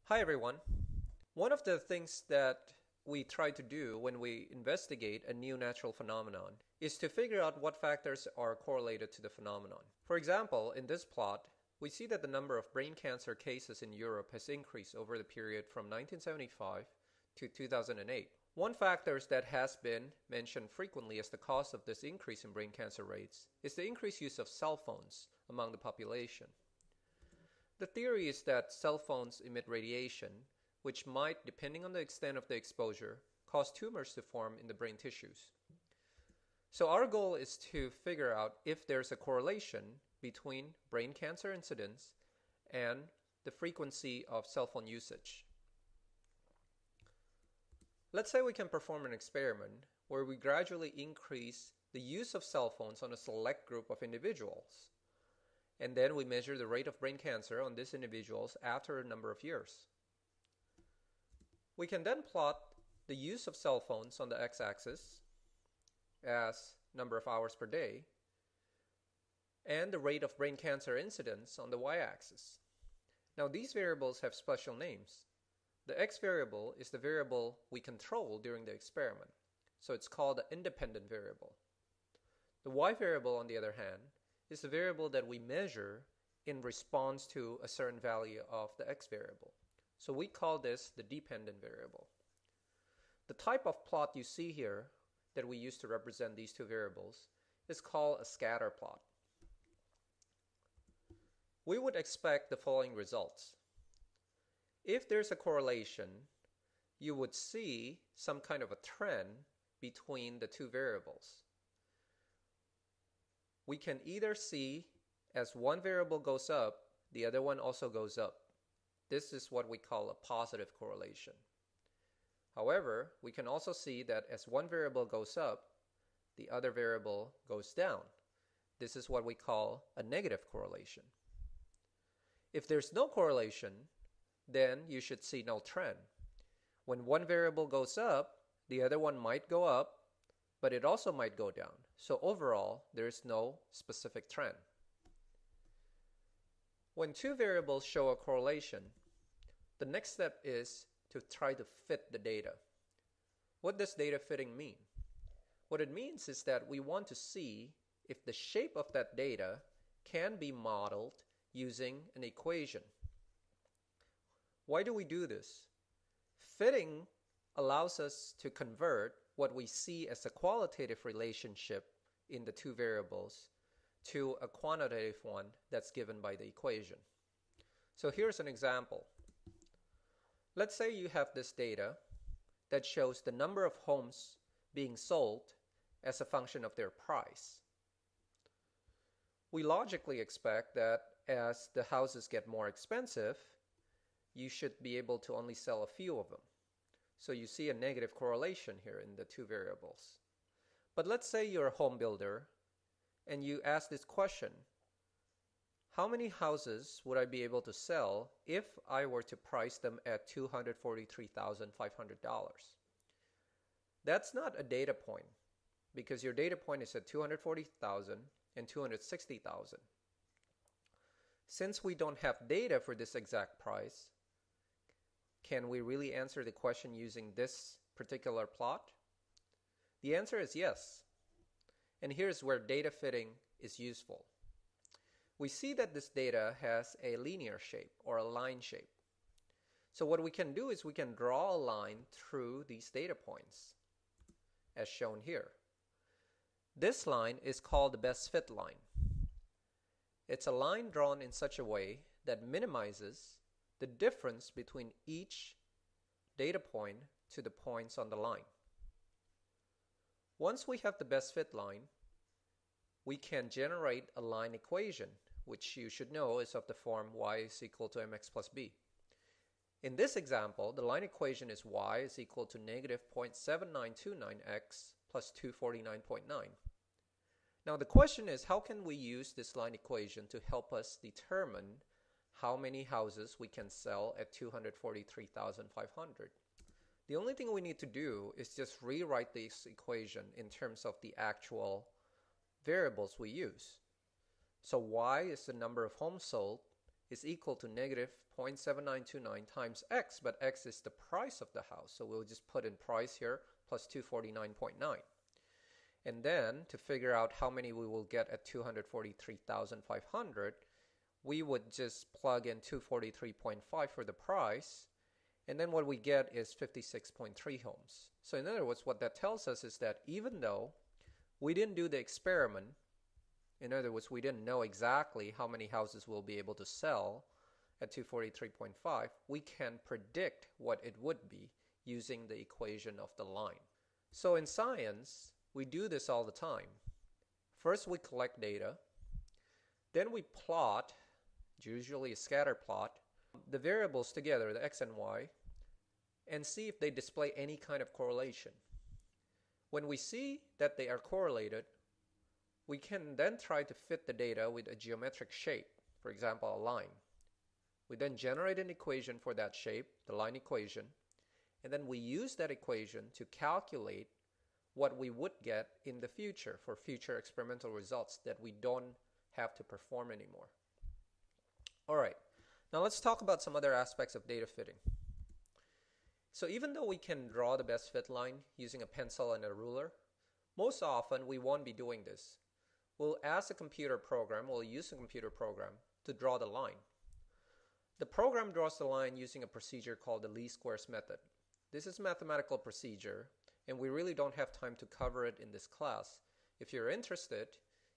Hi everyone. One of the things that we try to do when we investigate a new natural phenomenon is to figure out what factors are correlated to the phenomenon. For example, in this plot, we see that the number of brain cancer cases in Europe has increased over the period from 1975 to 2008. One factor that has been mentioned frequently as the cause of this increase in brain cancer rates is the increased use of cell phones among the population. The theory is that cell phones emit radiation, which might, depending on the extent of the exposure, cause tumors to form in the brain tissues. So our goal is to figure out if there's a correlation between brain cancer incidence and the frequency of cell phone usage. Let's say we can perform an experiment where we gradually increase the use of cell phones on a select group of individuals. And then we measure the rate of brain cancer on these individuals after a number of years. We can then plot the use of cell phones on the x-axis as number of hours per day and the rate of brain cancer incidence on the y-axis. Now these variables have special names. The x variable is the variable we control during the experiment, so it's called the independent variable. The y variable, on the other hand, is the variable that we measure in response to a certain value of the x variable. So we call this the dependent variable. The type of plot you see here that we use to represent these two variables is called a scatter plot. We would expect the following results. If there's a correlation, you would see some kind of a trend between the two variables. We can either see as one variable goes up, the other one also goes up. This is what we call a positive correlation. However, we can also see that as one variable goes up, the other variable goes down. This is what we call a negative correlation. If there's no correlation, then you should see no trend. When one variable goes up, the other one might go up, but it also might go down. So overall, there is no specific trend. When two variables show a correlation, the next step is to try to fit the data. What does data fitting mean? What it means is that we want to see if the shape of that data can be modeled using an equation. Why do we do this? Fitting allows us to convert what we see as a qualitative relationship in the two variables to a quantitative one that's given by the equation. So here's an example. Let's say you have this data that shows the number of homes being sold as a function of their price. We logically expect that as the houses get more expensive, you should be able to only sell a few of them. So you see a negative correlation here in the two variables. But let's say you're a home builder and you ask this question: how many houses would I be able to sell if I were to price them at $243,500? That's not a data point because your data point is at $240,000 and $260,000. Since we don't have data for this exact price, can we really answer the question using this particular plot? The answer is yes. And here's where data fitting is useful. We see that this data has a linear shape or a line shape. So what we can do is we can draw a line through these data points, as shown here. This line is called the best fit line. It's a line drawn in such a way that minimizes the difference between each data point to the points on the line. Once we have the best fit line, we can generate a line equation, which you should know is of the form y is equal to mx plus b. In this example, the line equation is y is equal to negative 0.7929x plus 249.9. Now the question is, how can we use this line equation to help us determine how many houses we can sell at $243,500? The only thing we need to do is just rewrite this equation in terms of the actual variables we use. So y is the number of homes sold is equal to negative 0.7929 times x, but x is the price of the house. So we'll just put in price here plus 249.9. And then to figure out how many we will get at 243,500, we would just plug in 243.5 for the price. And then what we get is 56.3 homes. So in other words, what that tells us is that even though we didn't do the experiment, in other words, we didn't know exactly how many houses we'll be able to sell at 243.5, we can predict what it would be using the equation of the line. So in science, we do this all the time. First, we collect data. Then we plot, usually a scatter plot, the variables together, the x and y, and see if they display any kind of correlation. When we see that they are correlated, we can then try to fit the data with a geometric shape, for example, a line. We then generate an equation for that shape, the line equation, and then we use that equation to calculate what we would get in the future for future experimental results that we don't have to perform anymore. All right, now let's talk about some other aspects of data fitting. So even though we can draw the best fit line using a pencil and a ruler, most often we won't be doing this. We'll ask a computer program, we'll use a computer program to draw the line. The program draws the line using a procedure called the least squares method. This is a mathematical procedure, and we really don't have time to cover it in this class. If you're interested,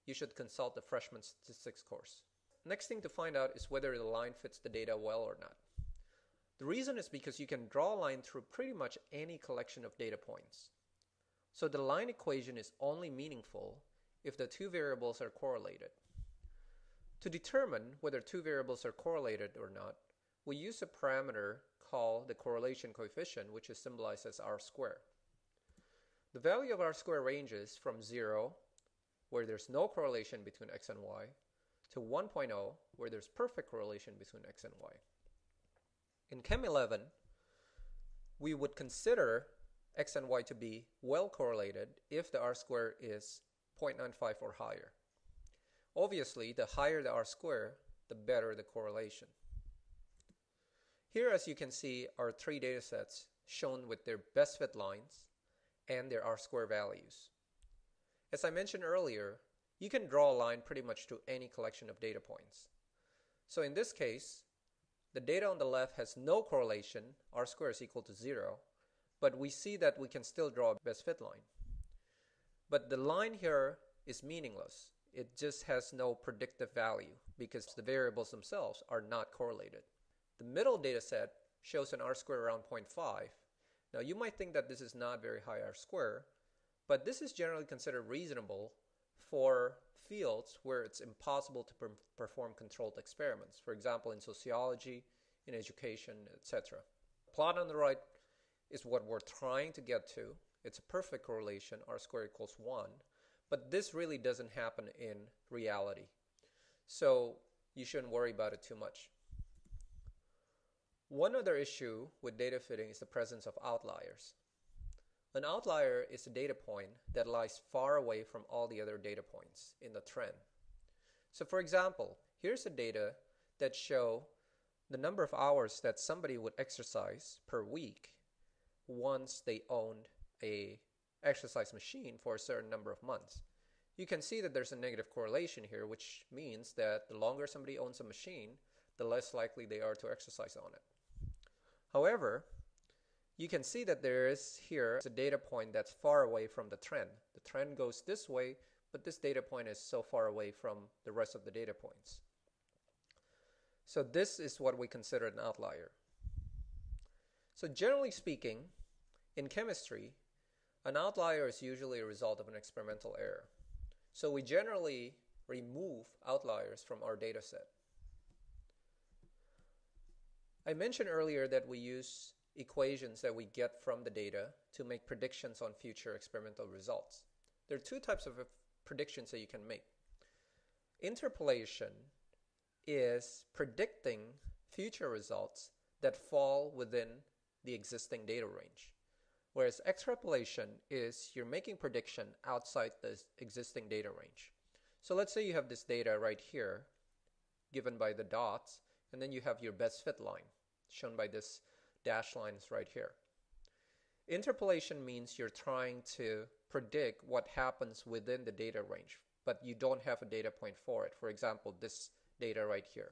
you should consult the freshman statistics course. Next thing to find out is whether the line fits the data well or not. The reason is because you can draw a line through pretty much any collection of data points. So the line equation is only meaningful if the two variables are correlated. To determine whether two variables are correlated or not, we use a parameter called the correlation coefficient, which is symbolized as r squared. The value of r squared ranges from 0, where there's no correlation between x and y, to 1.0, where there's perfect correlation between x and y. In Chem 11, we would consider x and y to be well correlated if the r squared is 0.95 or higher. Obviously, the higher the r squared, the better the correlation. Here, as you can see, are three data sets shown with their best fit lines and their r squared values. As I mentioned earlier, you can draw a line pretty much to any collection of data points. So in this case, the data on the left has no correlation, r squared is equal to 0, but we see that we can still draw a best fit line. But the line here is meaningless. It just has no predictive value because the variables themselves are not correlated. The middle data set shows an r squared around 0.5. Now you might think that this is not very high r squared, but this is generally considered reasonable for fields where it's impossible to perform controlled experiments. For example, in sociology, in education, etc. The plot on the right is what we're trying to get to. It's a perfect correlation, r squared equals 1. But this really doesn't happen in reality. So you shouldn't worry about it too much. One other issue with data fitting is the presence of outliers. An outlier is a data point that lies far away from all the other data points in the trend. So for example, here's a data that show the number of hours that somebody would exercise per week once they owned a exercise machine for a certain number of months. You can see that there's a negative correlation here, which means that the longer somebody owns a machine, the less likely they are to exercise on it. However, you can see that there is here a data point that's far away from the trend. The trend goes this way, but this data point is so far away from the rest of the data points. So this is what we consider an outlier. So generally speaking, in chemistry, an outlier is usually a result of an experimental error. So we generally remove outliers from our data set. I mentioned earlier that we use equations that we get from the data to make predictions on future experimental results. There are two types of predictions that you can make. Interpolation is predicting future results that fall within the existing data range. Whereas extrapolation is you're making prediction outside the existing data range. So let's say you have this data right here, given by the dots, And then you have your best fit line, shown by this dashed lines right here. Interpolation means you're trying to predict what happens within the data range, but you don't have a data point for it. For example, this data right here.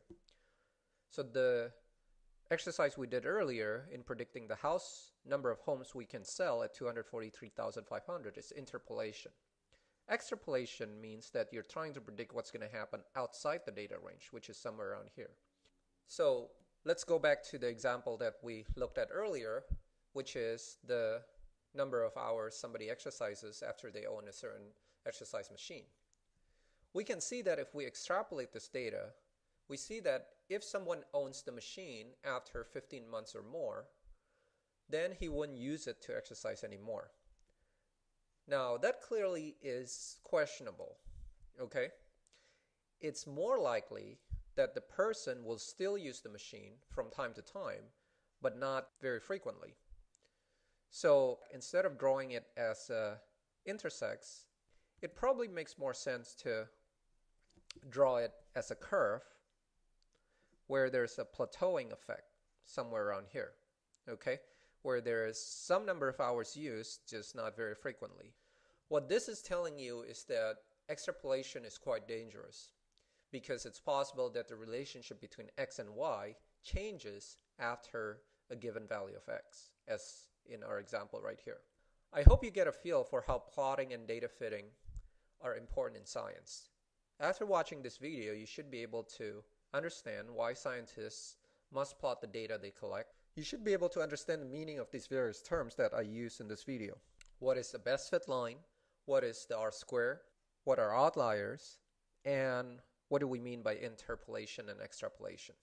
So the exercise we did earlier in predicting the house number of homes we can sell at 243,500 is interpolation. Extrapolation means that you're trying to predict what's going to happen outside the data range, which is somewhere around here. So let's go back to the example that we looked at earlier, which is the number of hours somebody exercises after they own a certain exercise machine. We can see that if we extrapolate this data, we see that if someone owns the machine after 15 months or more, then he wouldn't use it to exercise anymore. Now, that clearly is questionable, okay? It's more likely that the person will still use the machine from time to time, but not very frequently. So instead of drawing it as intersex, it probably makes more sense to draw it as a curve where there's a plateauing effect somewhere around here, okay? Where there is some number of hours used, just not very frequently. What this is telling you is that extrapolation is quite dangerous because it's possible that the relationship between x and y changes after a given value of x, as in our example right here. I hope you get a feel for how plotting and data fitting are important in science. After watching this video, you should be able to understand why scientists must plot the data they collect. You should be able to understand the meaning of these various terms that I use in this video. What is the best fit line? What is the R-square? What are outliers? And what do we mean by interpolation and extrapolation?